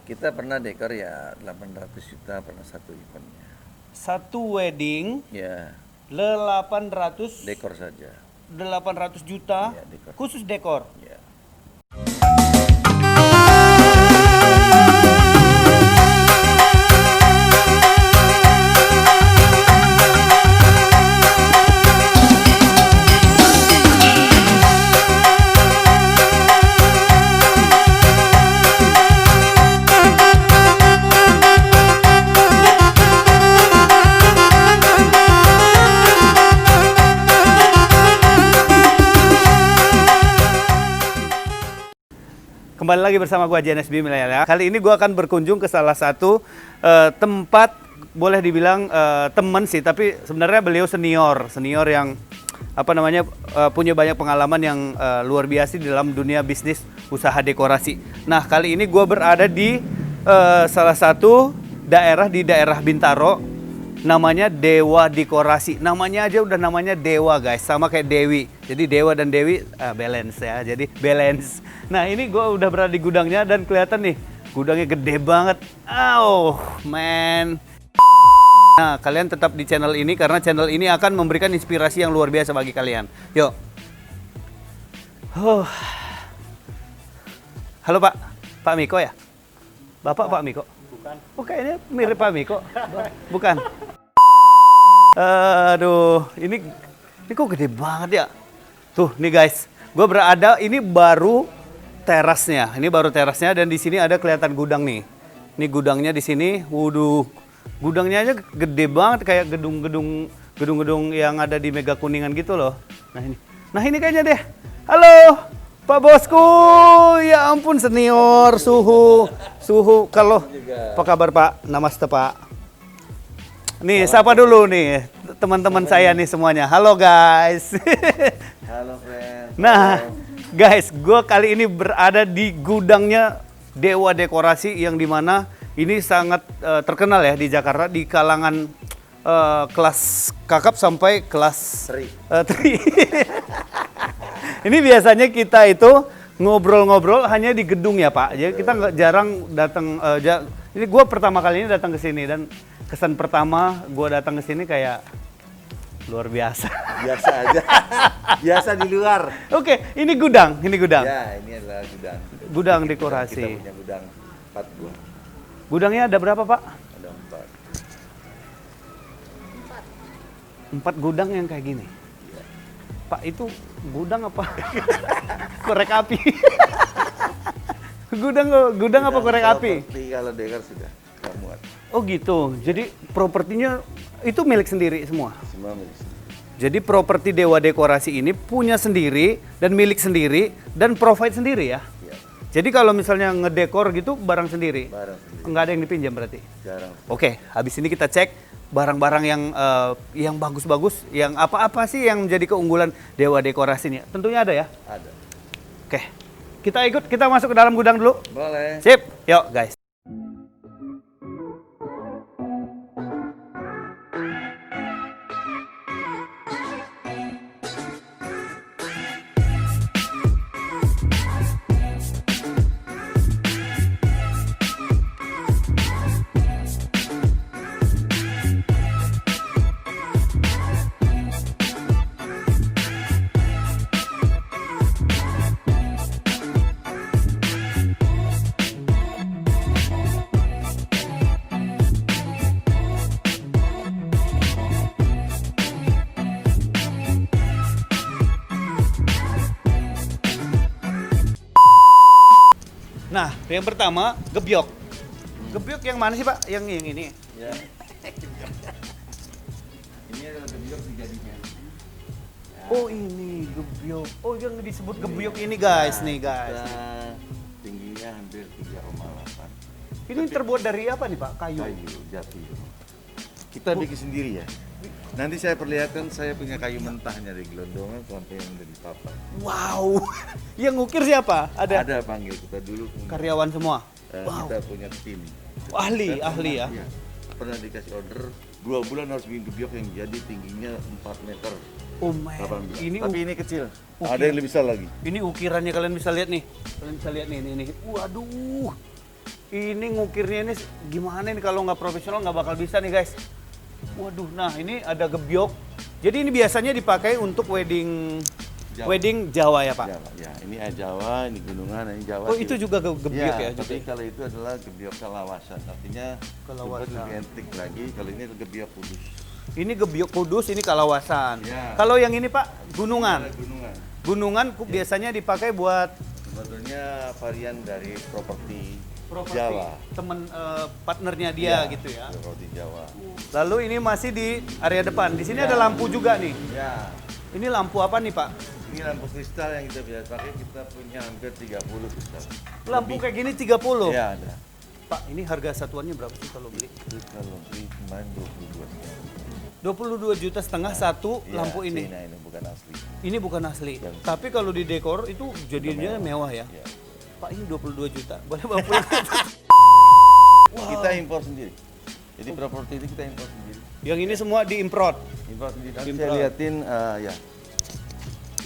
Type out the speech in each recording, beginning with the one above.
Kita pernah dekor ya 800 juta pernah satu eventnya. Satu wedding Ya, 800 dekor saja. 800 juta Iya, dekor. khusus dekor. Ya. Kembali lagi bersama gua JNSB Milenial. Kali ini gua akan berkunjung ke salah satu tempat, boleh dibilang teman sih, tapi sebenarnya beliau senior yang punya banyak pengalaman yang luar biasa di dalam dunia bisnis usaha dekorasi. Nah, kali ini gua berada di salah satu daerah di daerah Bintaro, namanya Dewa Dekorasi. Namanya aja udah namanya Dewa, guys, sama kayak Dewi. Jadi Dewa dan Dewi balance ya. Jadi balance. Nah, ini gue udah berada di gudangnya dan kelihatan nih, gudangnya gede banget. Oh, man. Nah, kalian tetap di channel ini karena channel ini akan memberikan inspirasi yang luar biasa bagi kalian. Yuk. Halo, Pak. Pak Miko ya? Bapak Pak Miko? Bukan. Oh, kayaknya mirip Pak Miko. Bukan. Aduh, ini kok gede banget ya? Tuh, nih guys. Gue berada, ini baru terasnya. Ini baru terasnya dan di sini ada kelihatan gudang nih. Ini gudangnya di sini. Waduh. Gudangnya aja gede banget kayak gedung-gedung yang ada di Mega Kuningan gitu loh. Nah, ini kayaknya deh. Halo, Pak Bosku. Ya ampun, senior suhu. Kalau apa kabar, Pak? Namaste, Pak. Nih, sapa dulu nih teman-teman saya nih semuanya. Halo, guys. Halo, friend. Nah, guys, gue kali ini berada di gudangnya Dewa Dekorasi yang dimana ini sangat terkenal ya di Jakarta di kalangan kelas kakap sampai kelas tri. Ini biasanya kita itu ngobrol-ngobrol hanya di gedung ya, Pak. Jadi kita nggak jarang datang. Ini gue pertama kali ini datang ke sini dan kesan pertama gue datang ke sini kayak luar biasa. Biasa aja. Biasa di luar. Oke, ini gudang. Ya, ini adalah gudang. Gudang dekorasi. Kita punya gudang 4 buah. Gudangnya ada berapa, Pak? Ada 4. 4 gudang yang kayak gini. Ya. Pak, itu gudang apa? Korek api. gudang apa korek api? Properti kalau dekor sudah nggak muat. Oh gitu. Jadi propertinya itu milik sendiri semua. Semua milik sendiri. Jadi properti Dewa Dekorasi ini punya sendiri dan milik sendiri dan provide sendiri ya. Ya, Jadi kalau misalnya ngedekor gitu barang sendiri. barang sendiri. Nggak ada yang dipinjam berarti. Jarang. Oke, habis ini kita cek barang-barang yang bagus-bagus, yang apa-apa sih yang menjadi keunggulan Dewa Dekorasinya. Tentunya ada ya. Ada. Oke, kita masuk ke dalam gudang dulu. Boleh. Sip, yuk guys. Nah, yang pertama gebyok. Gebyok yang mana sih, Pak? Yang ini. Ya. Ini adalah gebyok dijadinya. Oh, ini gebyok. Oh, yang disebut gebyok ini, guys. Nih, guys. Kita tingginya hampir 3,8. Ini terbuat dari apa nih, Pak? Kayu. Kayu jati. Kita bikin sendiri ya. Nanti saya perlihatkan saya punya kayu mentahnya dari gelondongan sampai yang dari papan. Wow. Yang ngukir siapa? Ada panggil kita dulu. Karyawan semua. Wow. Kita punya tim. Ahli ya. Iya. Pernah dikasih order 2 bulan harus bikin gebyok yang jadi tingginya 4 meter. Oh man. 18. Tapi ini kecil. Ukir. Ada yang lebih besar lagi. Ini ukirannya kalian bisa lihat nih. Kalian bisa lihat nih. Waduh. Ini ngukirnya ini gimana nih kalau nggak profesional nggak bakal bisa nih guys. Waduh, nah ini ada gebyok. Jadi ini biasanya dipakai untuk wedding Jawa. wedding Jawa ya Pak? Jawa, ya. Ini Jawa, ini gunungan, ini Jawa. Oh itu juga gebyok ya? Tapi juga? kalau itu adalah gebyok kalawasan, artinya Kalawasan. lebih antik lagi. Kalau ini gebyok kudus. Ini gebyok kudus, ini kalawasan. Ya. Kalau yang ini Pak, gunungan. Ada gunungan. Gunungan biasanya dipakai buat Sebetulnya varian dari properti properti Jawa. temen partnernya dia Ya, gitu ya. Properti Jawa. Lalu ini masih di area depan. Di sini ada lampu juga nih. Ya. Ini lampu apa nih Pak? Ini lampu kristal yang kita biasa pakai, kita punya hampir 30 kristal. Lampu Lebih. kayak gini 30. Ya, ada. Pak, ini harga satuannya berapa sih kalau beli? Itu kalau beli kemarin 22 sekian. 22 juta setengah satu Iya, lampu ini. China ini bukan asli. Ini bukan asli. Bukan. Tapi kalau di dekor itu jadinya mewah ya. Ya. Pak, ini 22 juta. Boleh Bapak pulang? Kita impor sendiri. Jadi properti itu kita impor sendiri. Yang ini semua diimprot. Impor sendiri. Nanti Impor. saya liatin, ya.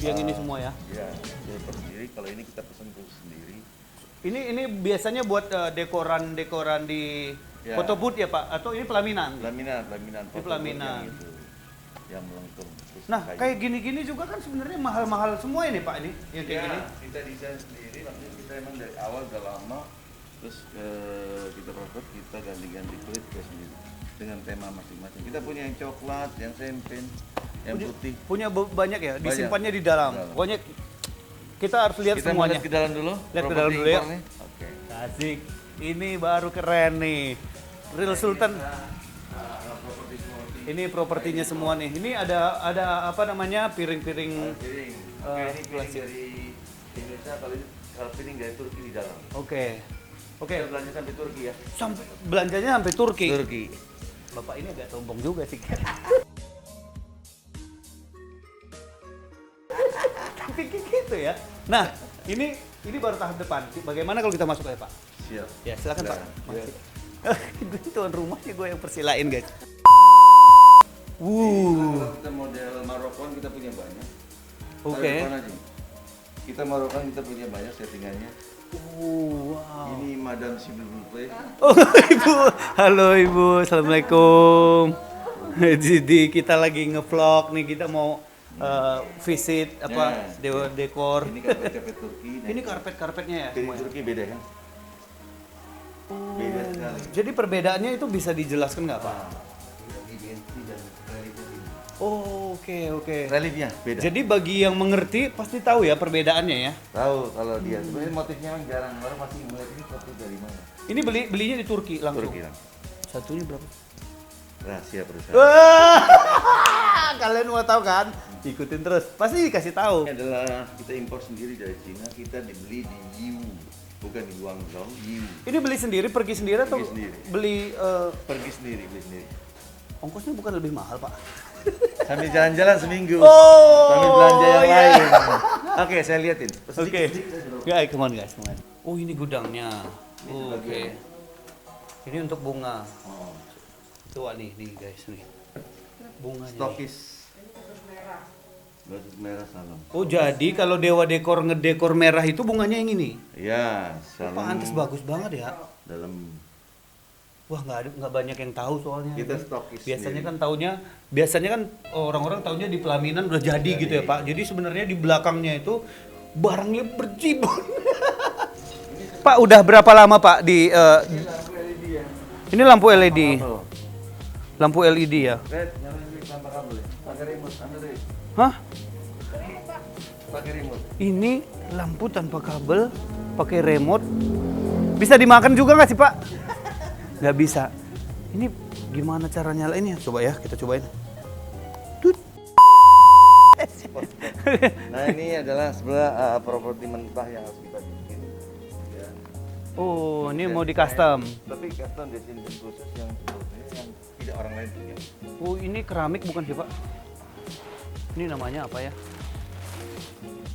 Yang ini semua ya. Ya, kita impor sendiri. Kalau ini kita pesan khusus sendiri. Ini biasanya buat dekoran-dekoran di Ya. foto booth ya Pak? Atau ini pelaminan? Laminan, Ini pelaminan. Yang itu, yang melengkung. Terus Nah, kayu. kayak gini-gini juga kan sebenarnya mahal-mahal semua ini Pak ini. Yang kayak Ya, gini. kita desain sendiri, maksudnya kita emang dari awal udah lama, terus kita produk, kita ganti-ganti kulit kita sendiri dengan tema masing-masing. Kita punya yang coklat, yang champagne, yang putih. Punya banyak ya, Banyak. disimpannya di dalam. Di dalam. Pokoknya kita harus lihat Kita mau semuanya. lihat ke dalam dulu. Lihat ke properti dalam dulu ya. impornya. Oke. Asik. Ini baru keren nih. Real Sultan. Properti semua. Ini propertinya semua nih. Ini ada apa namanya? Piring-piring. Piring. Eh, Oke, ini piring plastik. dari Indonesia, kalau piring dari Turki di dalam. Oke. Oke. Kita belanja sampai Turki ya. Sampai belanjanya sampai Turki. Turki. Bapak ini agak sombong juga sih. Tapi gitu ya. Nah, ini baru tahap depan. Bagaimana kalau kita masuk aja, Pak? Siap. Ya, silakan Pak. Ya. Gue tuan rumahnya gue yang persilain, guys. Kalau kita model Marokon kita punya banyak. Oke. Dari depan aja. Kita Marokon kita punya banyak settingannya. Wow. Ini Madam Simple Play. Oh, Ibu. Halo, Ibu. Assalamualaikum. Jadi kita lagi ngevlog nih, kita mau visit apa dekor. Ini karpet Turki. Nah, Ini karpet-karpetnya ya piring semuanya? Turki beda kan? Beda sekali. Jadi perbedaannya itu bisa dijelaskan nggak Pak? Dimensi dan reliefnya. Oh, oke. Reliefnya beda. Jadi bagi yang mengerti pasti tahu ya perbedaannya ya. Tahu kalau dia sebenarnya motifnya memang jarang, orang masih melihat ini motif dari mana. Ini belinya di Turki langsung. Turki lah. Satunya berapa? Rahasia perusahaan. Wah, kalian mau tahu kan? Ikutin terus. Pasti dikasih tahu. Ini adalah kita impor sendiri dari Cina, kita dibeli di Yiwu, bukan di Guangzhou, Yiwu. Ini beli sendiri, pergi sendiri atau Pergi sendiri. beli Pergi sendiri, beli sendiri. ongkosnya bukan lebih mahal Pak? Sambil jalan-jalan seminggu. Oh, Sambil belanja yang iya. lain. Oke, saya liatin. Oke. Guys, come on guys, come on. Oh, ini gudangnya. Oh, Oke. Ini untuk bunga. Oh, Tua nih guys nih. Bunganya. stokis. Batik merah salon. Oh, jadi kalau Dewa Dekor ngedekor merah itu bunganya yang ini. Ya, salon. Pantes bagus banget ya. Dalam Wah, nggak banyak yang tahu soalnya. kita stokis. Biasanya sendiri. biasanya kan orang-orang taunya di pelaminan udah jadi gitu ya Pak. Jadi sebenarnya di belakangnya itu barangnya berjibun. Pak, udah berapa lama Pak di ini lampu LED. Oh, Lampu LED ya. Red, nyalain dulu tanpa kabel ya. Pakai remote, ambil deh. Hah? Pakai remote. Ini lampu tanpa kabel, pakai remote. Bisa dimakan juga nggak sih Pak? Nggak bisa. Ini gimana cara nyalainnya? Coba ya, kita cobain. Tut. Nah, ini adalah sebenarnya properti mentah yang harus kita bikin. Ya. Oh, ini mau di custom. Tapi custom desain khusus yang sebetulnya yang tidak orang lain punya. Oh, ini keramik bukan sih Pak? Ini namanya apa ya?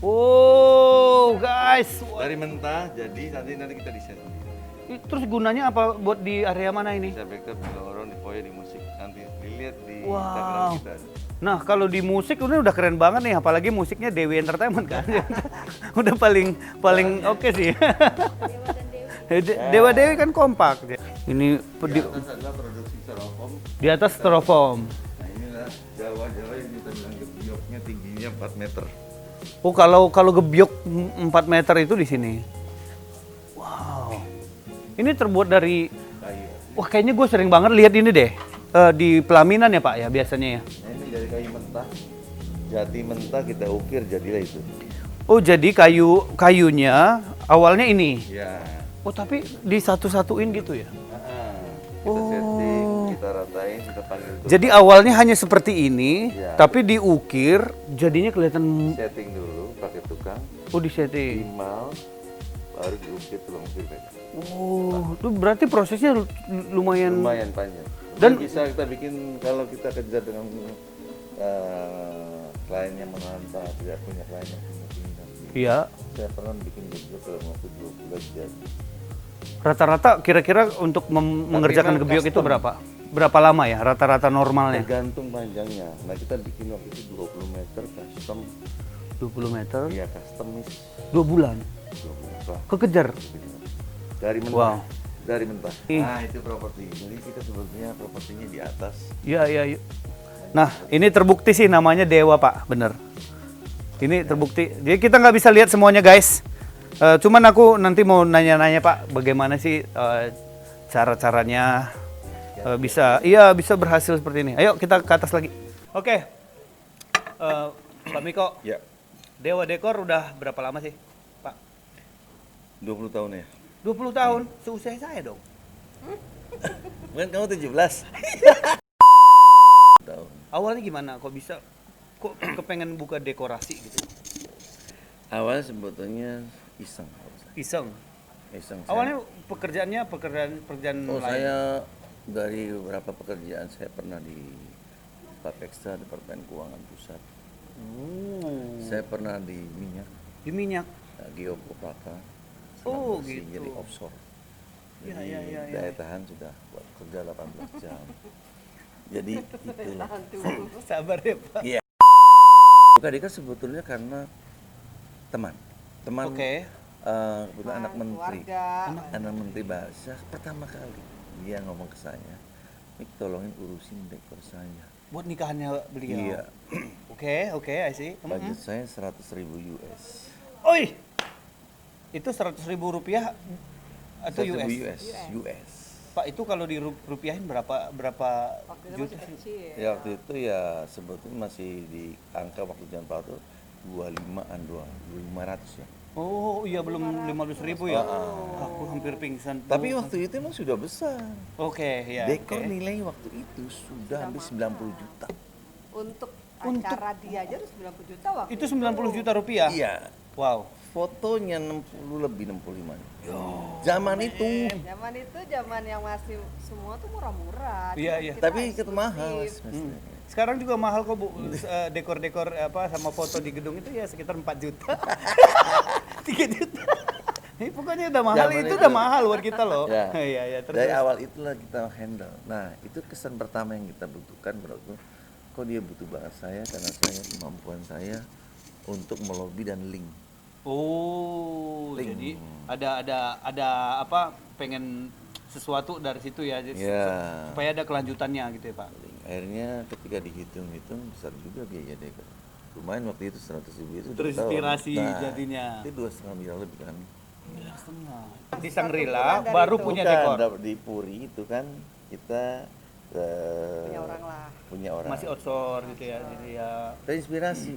Oh, guys. Dari mentah, jadi nanti kita desain sendiri. Terus gunanya apa buat di area mana ini? Bisa backup di lorong, di foyer, di musik. Nanti dilihat di Wow. Instagram kita. Nah, kalau di musik udah keren banget nih, apalagi musiknya Dewi Entertainment kan. Udah paling oke sih. Dewa Dewi kan kompak. Ini Di atas adalah produksi styrofoam. di atas styrofoam. Nah inilah Jawa-Jawa yang kita bilang gebyoknya tingginya 4 meter. Oh, kalau gebyok 4 meter itu di sini. Wow. Ini terbuat dari Kayu. wah, kayaknya gue sering banget lihat ini deh. Di pelaminan ya, Pak ya biasanya ya. Nah ini dari kayu mentah. Jati mentah kita ukir jadilah itu. Oh, jadi kayunya awalnya ini. Ya. Oh, tapi disatu-satuin gitu ya. Kita setting, kita ratain, kita panggil tukang. Jadi awalnya hanya seperti ini, Ya. tapi diukir jadinya kelihatan. Setting dulu pakai tukang, Oh, disetting. timal, baru diukir tulang ukir kayak gitu. Oh, itu berarti prosesnya lumayan. Lumayan panjang. Dan- Dan bisa kita bikin kalau kita kerja dengan klien yang menantang, tidak punya klien yang punya pinggang. Iya. Saya pernah bikin gebyok dalam waktu 2 bulan jadi. Rata-rata kira-kira untuk mengerjakan memang gebyok itu custom. berapa? Berapa lama ya rata-rata normalnya? Tergantung panjangnya. Nah kita bikin waktu itu 20 meter custom, 20 meter. iya customis 2 bulan. 20 meter. Kekejar. Dari mentah. Wow. Dari mentah. Ih. Nah itu properti. Jadi kita sebetulnya propertinya di atas. Iya, iya, iya. Nah, ini terbukti sih namanya Dewa, Pak. Bener. Ini terbukti. Jadi kita nggak bisa lihat semuanya, guys. Cuman aku nanti mau nanya-nanya, Pak, bagaimana sih cara-caranya bisa berhasil seperti ini. Ayo kita ke atas lagi. Oke. Pak Miko, Ya. Dewa Dekor udah berapa lama sih, Pak? 20 tahun ya. 20 tahun, seusia saya dong. Bukan kamu 17. Tahun. Awalnya gimana? Kok kepengen buka dekorasi gitu? Awalnya sebetulnya iseng. Iseng. Iseng. Awalnya pekerjaan Oh lain. saya dari beberapa pekerjaan saya pernah di Bapeksa, Departemen Keuangan Pusat. Saya pernah di minyak, Di minyak. Geopropaka. Oh, Masih gitu. Jadi offshore. Ya, Jadi ya, ya, ya. daya tahan sudah buat kerja 18 jam. Jadi itulah. Sabar ya, Pak. Iya. Buka Deka sebetulnya karena teman. Teman Oke. kebetulan anak menteri. keluarga. Anak menteri bahasa pertama kali dia ngomong ke saya, Mik tolongin urusin dekor saya. Buat nikahannya beliau. Iya. Oke, I see. Budget saya 100.000 US. Oi. Itu 100.000 rupiah atau 100.000 US? US. Pak, itu kalau dirupiahin berapa Waktu itu juta masih sih? kecil. Ya waktu itu ya sebetulnya masih di angka waktu zaman Pak Harto 25-an doang, 2.500 ya. Oh iya, belum 15.000 ya? Aku hampir pingsan. Tapi waktu itu emang sudah besar. Oke, ya. Dekor oke. nilai waktu itu sudah hampir 90 juta. Untuk acara dia aja udah 90 juta waktu Itu 90 juta rupiah? Iya. Wow. Fotonya 60 lebih 65. Zaman itu. Zaman yang masih semua tuh murah-murah. Iya, iya. Kita Tapi itu mahal. eksklusif. Mas. Sekarang juga mahal kok, Bu. Dekor-dekor apa sama foto di gedung itu ya sekitar 4 juta. 3 juta. Ini pokoknya udah mahal, Zaman itu itu. udah mahal buat kita loh. Ya. Iya, iya. Dari awal itulah kita handle. Nah, itu kesan pertama yang kita butuhkan berarti kok dia butuh banget saya karena saya kemampuan saya untuk melobi dan link. Oh, Link. jadi ada apa pengen sesuatu dari situ ya, jadi Ya. supaya ada kelanjutannya gitu ya, Pak. Link. Akhirnya ketika dihitung-hitung besar juga biaya dekor. Lumayan waktu itu 100.000 itu udah Terinspirasi tahu. jadinya. Itu 2,5 miliar lebih kan. Di Sangrila baru punya Bukan, dekor. di Puri itu kan kita Punya orang lah. punya orang. Masih outsource gitu ya. Jadi ya Terinspirasi.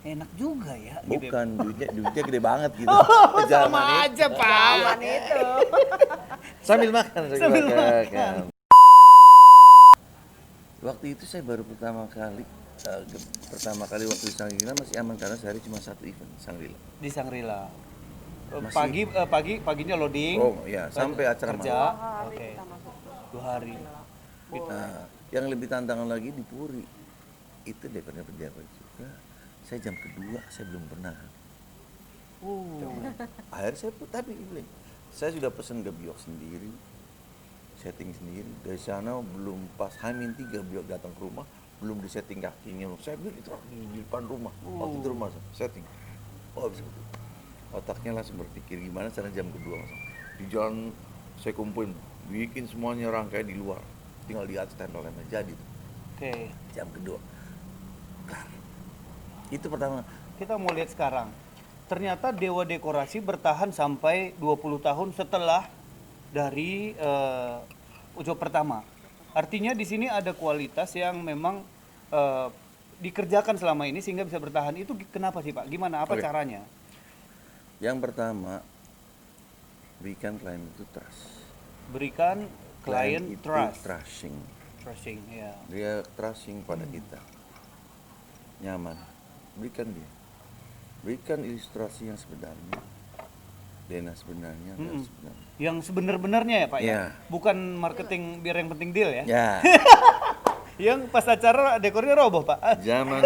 enak juga ya gitu. ya. Bukan duitnya gede banget gitu. Oh, Zaman sama itu. aja, Pak. Zaman itu. Sambil makan, Sambil makan. Waktu itu saya baru pertama kali waktu di Sangrila masih aman karena sehari cuma satu event Sangrila. Di Sangrila. Masih- Paginya loading. Oh ya, sampai acara kerja. malam. Hari Oke. kita masuk. 2 hari. Nah, yang lebih tantangan lagi di Puri itu dekornya pejabat juga. Saya jam kedua saya belum pernah. Akhirnya saya pun tapi bilang, saya sudah pesen gebyok sendiri, setting sendiri. Dari sana belum pas H-3 gebyok datang ke rumah, belum disetting kakinya. Saya bilang itu di depan rumah, waktu di rumah setting. Oh bisa betul. Otaknya langsung berpikir gimana cara jam kedua masuk. Di jalan saya kumpulin, bikin semuanya rangkai di luar. Tinggal di atas tempelnya jadi. Oke. Jam kedua. Kelar. Itu pertama. Kita mau lihat sekarang. Ternyata Dewa Dekorasi bertahan sampai 20 tahun setelah dari job pertama. Artinya di sini ada kualitas yang memang dikerjakan selama ini sehingga bisa bertahan. Itu kenapa sih Pak? Gimana? Apa Oke. caranya? Yang pertama, berikan klien itu trust. Berikan klien itu trust. trusting. Ya. Dia trusting pada kita. Nyaman. Berikan dia. Berikan ilustrasi yang sebenarnya. Dena sebenarnya dan sebenarnya. Yang sebenar-benarnya ya Pak ya? Ya. Bukan marketing biar yang penting deal ya? Ya. Yang pas acara dekornya roboh Pak. Zaman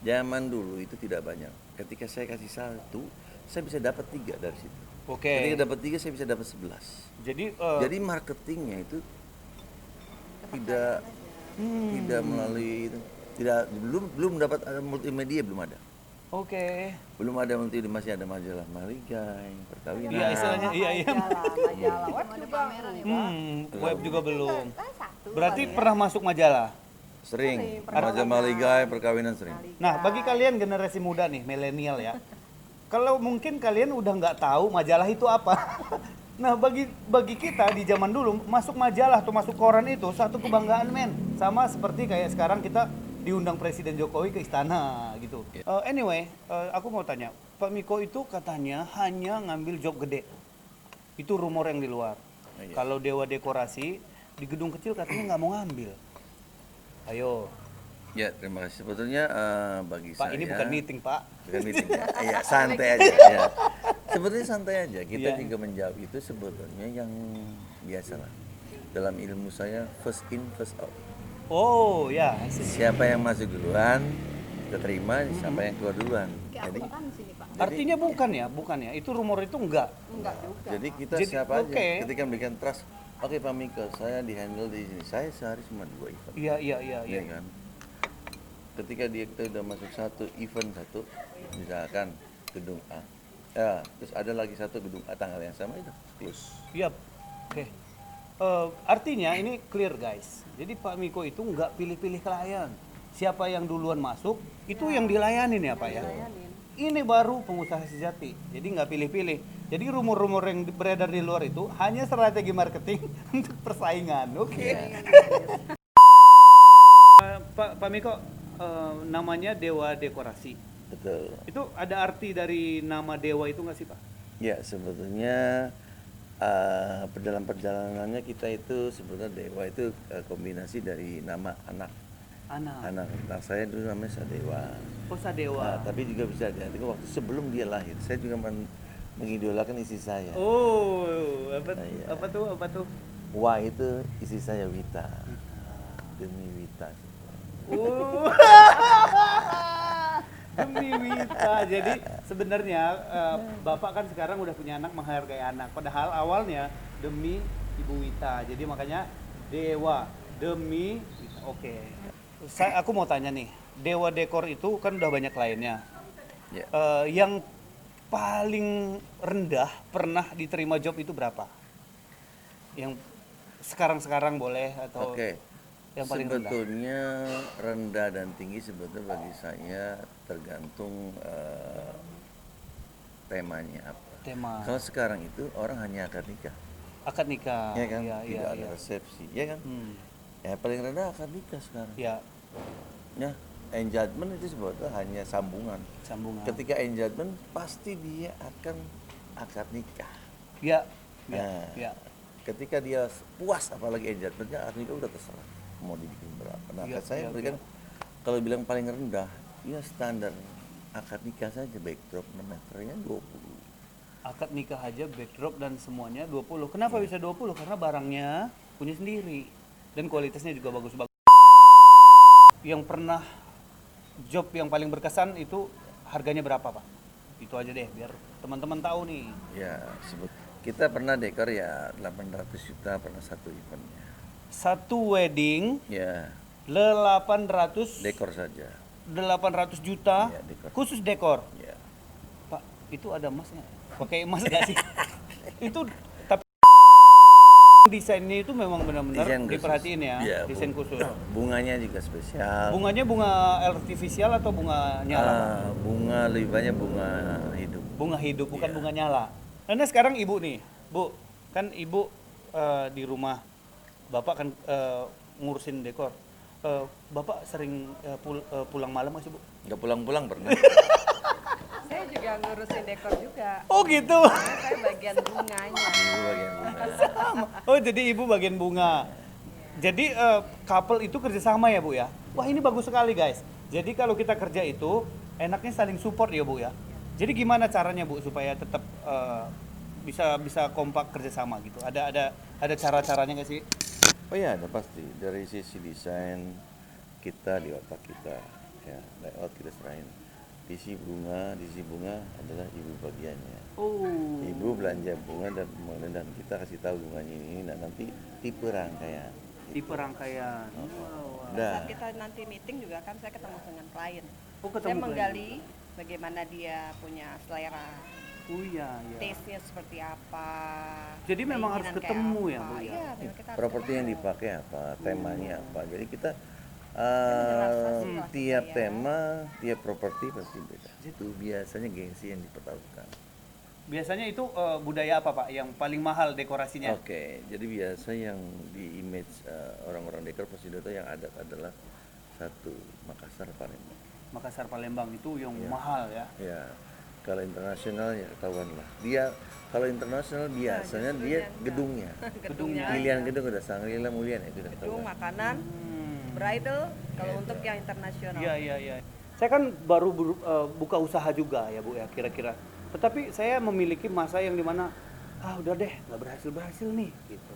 Zaman dulu itu tidak banyak. Ketika saya kasih satu, saya bisa dapat 3 dari situ. Oke. Ketika dapat 3, saya bisa dapat 11. Jadi Jadi marketingnya itu tidak melalui itu. Belum dapat multimedia, belum ada. oke. Belum ada multimedia, masih ada majalah Maligai, perkawinan. Iya istilahnya iya. Majalah web juga Web juga belum. satu. Berarti pernah masuk majalah. Sering, majalah Maligai, perkawinan sering. Nah, bagi kalian generasi muda nih, milenial ya. Kalau mungkin kalian udah nggak tahu majalah itu apa. Nah, bagi kita di zaman dulu masuk majalah atau masuk koran itu satu kebanggaan men. Sama seperti kayak sekarang kita diundang Presiden Jokowi ke istana gitu. Anyway, aku mau tanya, Pak Miko itu katanya hanya ngambil job gede. Itu rumor yang di luar. Iya. Kalau Dewa Dekorasi di gedung kecil katanya nggak mau ngambil. Ayo, Ya, terima kasih. Sebetulnya bagi Pak saya. ini bukan meeting Pak. Bukan meeting ya. Iya, santai aja. Ya. Sebetulnya santai aja. Kita Iya. juga menjawab itu sebetulnya yang biasa lah. Dalam ilmu saya first in first out. Oh ya, Siapa yang masuk duluan, keterima. Siapa yang keluar duluan. Jadi, artinya bukan ya. Itu rumor itu enggak. Enggak juga. jadi kita Jadi, siapa aja. oke. Ketika memberikan trust. Oke Pak Miko, saya di handle di sini. Saya sehari cuma 2 event. Iya. Iya kan? Ketika kita udah masuk satu event misalkan gedung A, ya, terus ada lagi satu gedung A tanggal yang sama itu close. Iya. Oke. Artinya ini clear guys. Jadi Pak Miko itu nggak pilih-pilih klien. Siapa yang duluan masuk itu yang dilayanin ya Pak ya. Ini baru pengusaha sejati. Jadi nggak pilih-pilih. Jadi rumor-rumor yang beredar di luar itu hanya strategi marketing untuk persaingan. Oke. Pak Miko, namanya Dewa Dekorasi. Betul. Itu ada arti dari nama Dewa itu nggak sih Pak? Ya sebetulnya dalam perjalanannya kita itu sebetulnya Dewa itu kombinasi dari nama anak. Anak saya dulu namanya Sadewa. Oh Sadewa. Nah, tapi juga bisa diartikan waktu sebelum dia lahir, saya juga mengidolakan istri saya. Oh, apa Iya. apa tuh? Wah itu istri saya Wita. Demi Wita. Oh. Demi Wita. Jadi sebenarnya Bapak kan sekarang udah punya anak, menghargai anak. Padahal awalnya demi Ibu Wita. Jadi makanya Dewa demi Wita. Oke. Aku mau tanya nih, Dewa Dekor itu kan udah banyak kliennya. Ya. Yang paling rendah pernah diterima job itu berapa? Yang sekarang boleh atau Oke. yang paling rendah? Sebetulnya rendah dan tinggi sebetulnya bagi saya tergantung temanya apa. Tema Kalau sekarang itu orang hanya akad nikah, akad nikah. ya kan? Iya, Tidak ada iya. resepsi, ya kan? Hmm. Ya paling rendah akad nikah sekarang. Ya, Ya, engagement itu sebetulnya hanya sambungan. sambungan. Ketika engagement pasti dia akan akad nikah. Ya, ya, Nah, ya. ketika dia puas apalagi engagementnya akad nikah udah terserah mau dibikin berapa. Nah, Iya, saya iya, berikan kalau bilang paling rendah, ya standar akad nikah saja backdrop 6 meternya 20. Akad nikah aja backdrop dan semuanya 20. Kenapa bisa 20? Karena barangnya punya sendiri dan kualitasnya juga bagus-bagus. Yang pernah job yang paling berkesan itu harganya berapa, Pak? Itu aja deh biar teman-teman tahu nih. Ya, kita pernah dekor ya 800 juta pernah satu eventnya. Satu wedding Ya, 800 dekor saja. 800 juta Iya, dekor. khusus dekor. Ya. Pak, itu ada emasnya? Pakai emas gak sih? Itu tapi desainnya itu memang benar-benar Desain khusus. diperhatiin ya, Iya, desain khusus. Bunganya juga spesial. Bunganya bunga artifisial atau bunga nyala? Pak? Bunga lebih banyak bunga hidup. Bunga hidup bukan Iya. bunga nyala. Nah sekarang ibu nih, Bu, kan ibu di rumah, bapak kan ngurusin dekor. Bapak sering pulang malam nggak sih, Bu? Nggak pulang-pulang pernah. Saya juga ngurusin dekor juga. Oh gitu. Karena saya bagian bunganya. Ibu bagian bunga. Oh jadi ibu bagian bunga. Jadi couple itu kerjasama ya Bu ya? Wah ini bagus sekali guys. Jadi kalau kita kerja itu enaknya saling support ya Bu ya. Jadi gimana caranya Bu supaya tetap bisa kompak kerjasama gitu? Ada cara-caranya nggak sih? Oh ya, ada pasti. Dari sisi desain kita di otak kita, ya layout kita serahin. Di sisi bunga adalah ibu bagiannya. Oh. Ibu belanja bunga dan kita kasih tahu bunganya ini. Nah nanti tipe rangkaian. Tipe rangkaian. Oh. Wow. Dah. Saat kita nanti meeting juga kan saya ketemu dengan klien. Oh, ketemu Saya klien. menggali bagaimana dia punya selera, Oh iya, iya. taste-nya seperti apa. Jadi memang harus keinginan kayak ketemu apa. ya, Bu, ya? Iya, memang kita harus Properti yang ketemu. dipakai apa, temanya apa. Jadi kita menjelaskan situasi tiap saya. tema, tiap properti pasti beda. Itu biasanya gengsi yang dipertaruhkan. Biasanya itu budaya apa Pak yang paling mahal dekorasinya? Oke, jadi biasa yang di image orang-orang dekor pasti itu yang ada adalah satu Makassar Palembang. Makassar Palembang itu yang Iya. mahal ya. Ya, kalau internasional ya ketahuan lah. Dia kalau internasional biasanya justru dia yang enggak. gedungnya. Gedungnya Pilihan aja. gedung udah Sangrila Mulia itu udah Gedung, ketahuan. makanan, bridal, kalau untuk yang internasional. Iya, iya, iya. Saya kan baru buka usaha juga ya Bu ya kira-kira. Tetapi saya memiliki masa yang dimana udah deh nggak berhasil nih gitu.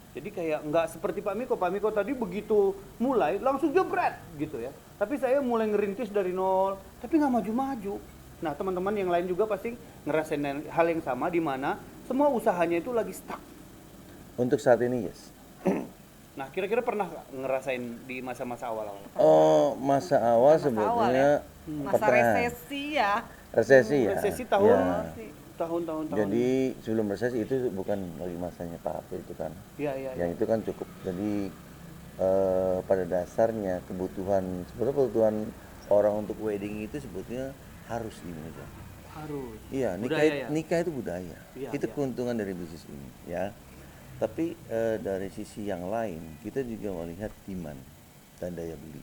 Jadi kayak nggak seperti Pak Miko tadi begitu mulai langsung jebret gitu ya. Tapi saya mulai ngerintis dari nol, tapi nggak maju-maju. Nah teman-teman yang lain juga pasti ngerasain hal yang sama di mana semua usahanya itu lagi stuck. Untuk saat ini yes. Nah kira-kira pernah nggak ngerasain di masa-masa awal-awal? Oh, masa awal Masa awal sebetulnya Masa pernah. resesi ya. Resesi ya. Resesi tahun Ya. tahun. Jadi sebelum resesi itu bukan lagi masanya Pak Harto itu kan. Iya, iya. Yang itu kan cukup. Jadi pada dasarnya sebetulnya kebutuhan orang untuk wedding itu sebetulnya harus di Indonesia. Harus. Iya, Budaya ya? nikah itu budaya. Iya, Itu iya. keuntungan dari bisnis ini, ya. Tapi dari sisi yang lain, kita juga melihat demand dan daya beli.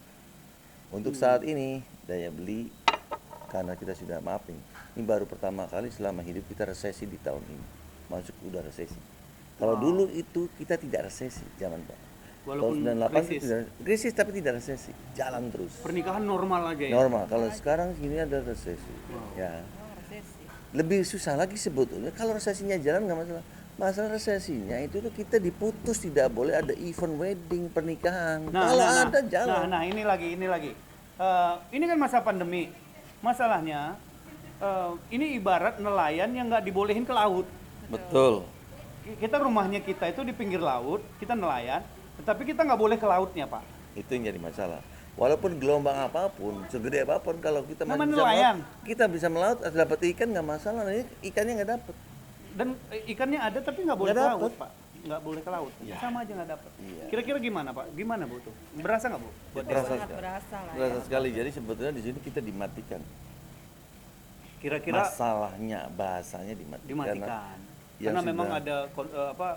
Untuk saat ini, daya beli karena kita sudah maafin. Ini baru pertama kali selama hidup kita resesi di tahun ini. Masuk udah resesi. Kalau dulu itu kita tidak resesi, zaman Pak. Walaupun Tahun 98 krisis. itu krisis tapi tidak resesi, jalan terus. Pernikahan normal aja ya? Normal. Kalau sekarang ini ada resesi. Ya. Oh, resesi. Lebih susah lagi sebetulnya kalau resesinya jalan nggak masalah. Masalah resesinya itu tuh kita diputus, tidak boleh ada event wedding pernikahan. Kalau ada jalan. Nah, ini lagi. Ini kan masa pandemi. Masalahnya, ini ibarat nelayan yang nggak dibolehin ke laut. Betul. Kita rumahnya kita itu di pinggir laut, kita nelayan, tetapi kita nggak boleh ke lautnya Pak. Itu yang jadi masalah. Walaupun gelombang apapun, segede apapun, kalau kita masih Namanya bisa nelayan. melaut, kita bisa melaut, dapat ikan nggak masalah. Nah, ini ikannya nggak dapat. Dan ikannya ada tapi nggak boleh ke Nggak laut dapet. Pak. Nggak boleh ke laut. Iya. Sama aja nggak dapat. Iya. Kira-kira gimana Pak? Gimana Bu tuh? Berasa nggak Bu? Buat Berasa Sangat sekali. berasa lah Berasa ya. sekali. Jadi sebetulnya di sini kita dimatikan. kira-kira Masalahnya bahasanya dimatikan. dimatikan. yang Karena memang sudah- ada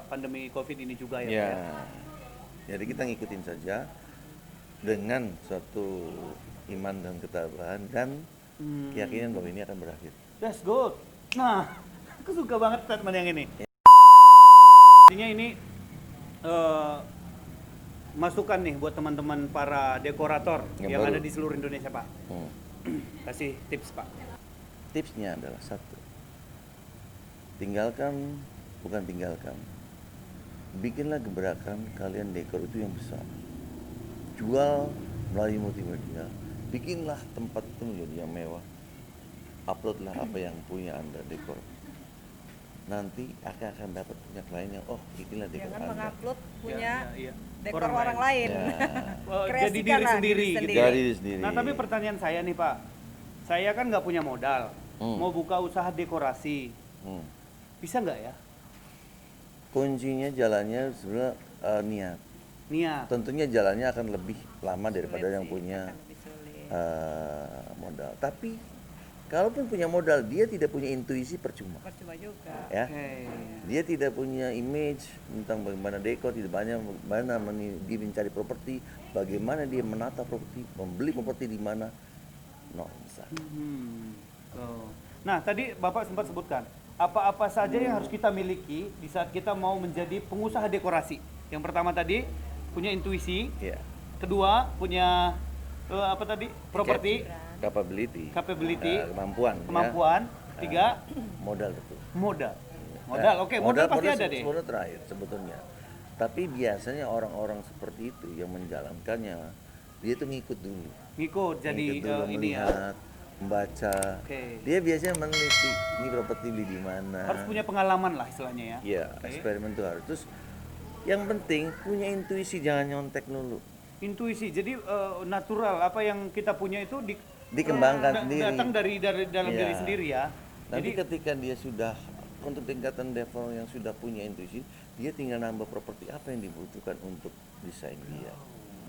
pandemi Covid ini juga ya, Pak, Ya, ya. jadi kita ngikutin saja dengan suatu iman dan ketabahan dan keyakinan bahwa ini akan berakhir. That's good. Nah, aku suka banget statement yang ini. Artinya ini masukan nih buat teman-teman para dekorator Yang yang baru. ada di seluruh Indonesia, Pak. Hmm. Kasih tips, Pak. Tipsnya adalah satu, bukan tinggalkan, bikinlah gebrakan kalian dekor itu yang besar. Jual melalui multimedia, bikinlah tempat itu menjadi yang mewah. Uploadlah apa yang punya Anda dekor. Nanti akan dapat punya klien yang inilah dekor Jangan Anda. mengupload punya Ya, ya, ya. dekor orang lain. Ya. Oh, jadi Kreasikan diri lah sendiri diri gitu. sendiri. Dari diri sendiri. Nah, tapi pertanyaan saya nih, Pak. Saya kan nggak punya modal. Mau buka usaha dekorasi. Hmm. Bisa nggak ya? kuncinya jalannya sebenarnya niat. Niat. Tentunya jalannya akan lebih lama daripada Sulit yang sih, punya akan lebih sulit. modal. Tapi kalaupun punya modal, dia tidak punya intuisi percuma. Percuma juga. Ya, Oke. dia tidak punya image tentang bagaimana dekor, tidak banyak mana dia mencari properti, bagaimana dia menata properti, membeli properti di mana, no bisa. Oh. Nah, tadi Bapak sempat sebutkan apa-apa saja yang harus kita miliki di saat kita mau menjadi pengusaha dekorasi. Yang pertama tadi punya intuisi, Ya, kedua punya apa tadi? Properti, capability, kemampuan. kemampuan, tiga Modal betul. modal. Modal, oke, modal pasti ada deh. Modal terakhir sebetulnya. Tapi biasanya orang-orang seperti itu yang menjalankannya, dia tuh ngikut dulu. Ngikut jadi Ngikut dulu, ini ya. melihat, membaca. Oke. Dia biasanya meneliti ini properti beli di mana. Harus punya pengalaman lah istilahnya ya. Iya, Oke. eksperimen tuh harus. Terus yang penting punya intuisi, jangan nyontek dulu. Intuisi, jadi natural apa yang kita punya itu Dikembangkan sendiri. datang dari dalam Iya. diri sendiri ya. Nanti Jadi ketika dia sudah untuk tingkatan level yang sudah punya intuisi, dia tinggal nambah properti apa yang dibutuhkan untuk desain dia.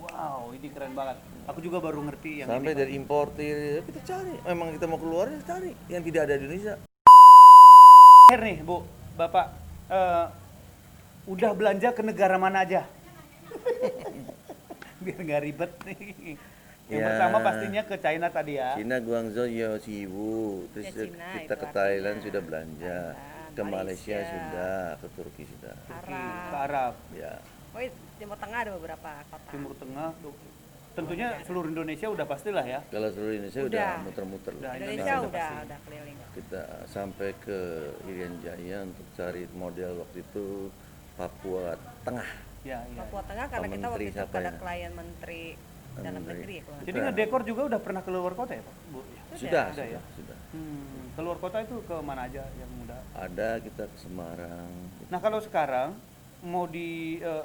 wow, ini keren banget. Aku juga baru ngerti yang Sampai ini. dari importir, kita cari. Memang kita mau keluar, ya cari yang tidak ada di Indonesia. Terakhir nih, Bu, Bapak, udah belanja ke negara mana aja? Biar nggak ribet nih. Yang Ya. pertama pastinya ke China tadi ya. Cina, Guangzhou, Siwu, terus Ya, Cina kita itu ke Thailand artinya. sudah belanja, Thailand, ke Malaysia Malaysia. sudah, ke Turki sudah. Oke, Arab. ke Arab, Ya, Oh, Timur Tengah ada beberapa kota. Timur Tengah. Tentunya seluruh Indonesia udah pastilah ya. kalau seluruh Indonesia udah Udah. muter-muter. Udah, Indonesia Udah udah, pasti. udah keliling. Kita sampai ke Irian Jaya untuk cari model waktu itu Papua Tengah. Ya, ya. Papua Tengah karena Pak kita waktu Menteri itu siapa ada ya? klien Menteri Dalam Menteri. Negeri ya. kalau nggak Jadi ngedekor juga udah pernah ke luar kota ya, Pak? Bu? Sudah, Sudah ya? sudah. Keluar kota itu ke mana aja yang udah? Ada kita ke Semarang. Nah kalau sekarang mau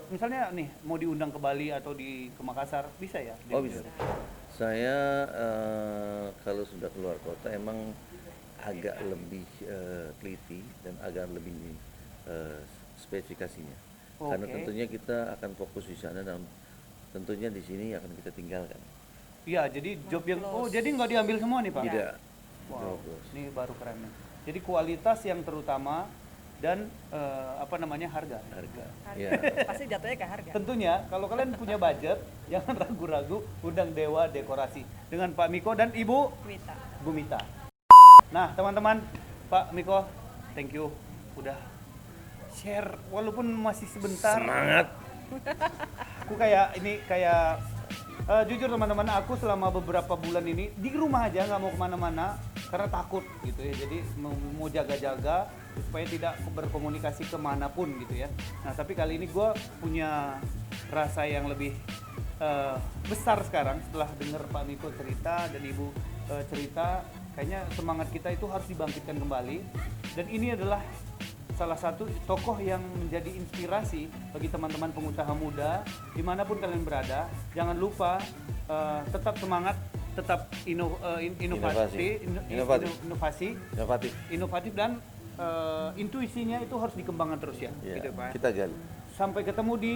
misalnya nih mau diundang ke Bali atau ke Makassar bisa ya? Oh bisa. Saya kalau sudah keluar kota emang agak lebih teliti dan agak lebih spesifikasinya. Karena Oke. tentunya kita akan fokus di sana dan tentunya di sini akan kita tinggalkan. Iya, jadi job yang Close. jadi nggak diambil semua nih Pak? Tidak. Wow, Close. ini baru keren nih. Jadi kualitas yang terutama dan apa namanya harga. Harga. Harga. Ya. Pasti jatuhnya ke harga. Tentunya kalau kalian punya budget jangan ragu-ragu undang Dewa Dekorasi dengan Pak Miko dan Ibu Wita. Bu Mita. Nah teman-teman, Pak Miko, thank you udah share walaupun masih sebentar. Semangat. Aku kayak jujur teman-teman, aku selama beberapa bulan ini di rumah aja nggak mau kemana-mana karena takut gitu ya. Jadi mau jaga-jaga supaya tidak berkomunikasi kemanapun gitu ya. Nah tapi kali ini gue punya rasa yang lebih besar sekarang setelah dengar Pak Miko cerita dan Ibu cerita. Kayaknya semangat kita itu harus dibangkitkan kembali. Dan ini adalah salah satu tokoh yang menjadi inspirasi bagi teman-teman pengusaha muda dimanapun kalian berada. Jangan lupa tetap semangat, tetap Inovatif. inovatif dan intuisinya itu harus dikembangkan terus ya, Ya, gitu Pak. kita gali. Sampai ketemu di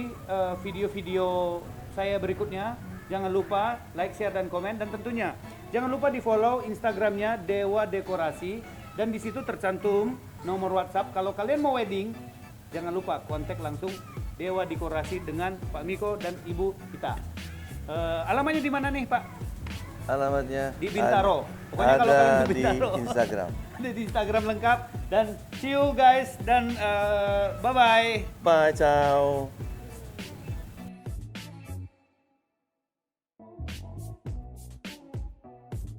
video-video saya berikutnya. Jangan lupa like, share, dan komen. Dan tentunya jangan lupa di follow Instagramnya Dewa Dekorasi. Dan di situ tercantum nomor WhatsApp. Kalau kalian mau wedding, jangan lupa kontak langsung Dewa Dekorasi dengan Pak Miko dan Ibu kita. Alamatnya di mana nih Pak? Alamatnya Di Bintaro. Pokoknya ada kalau kalian di di Bintaro. Instagram. Ada di Instagram lengkap. Dan see you guys dan bye-bye. Bye, ciao.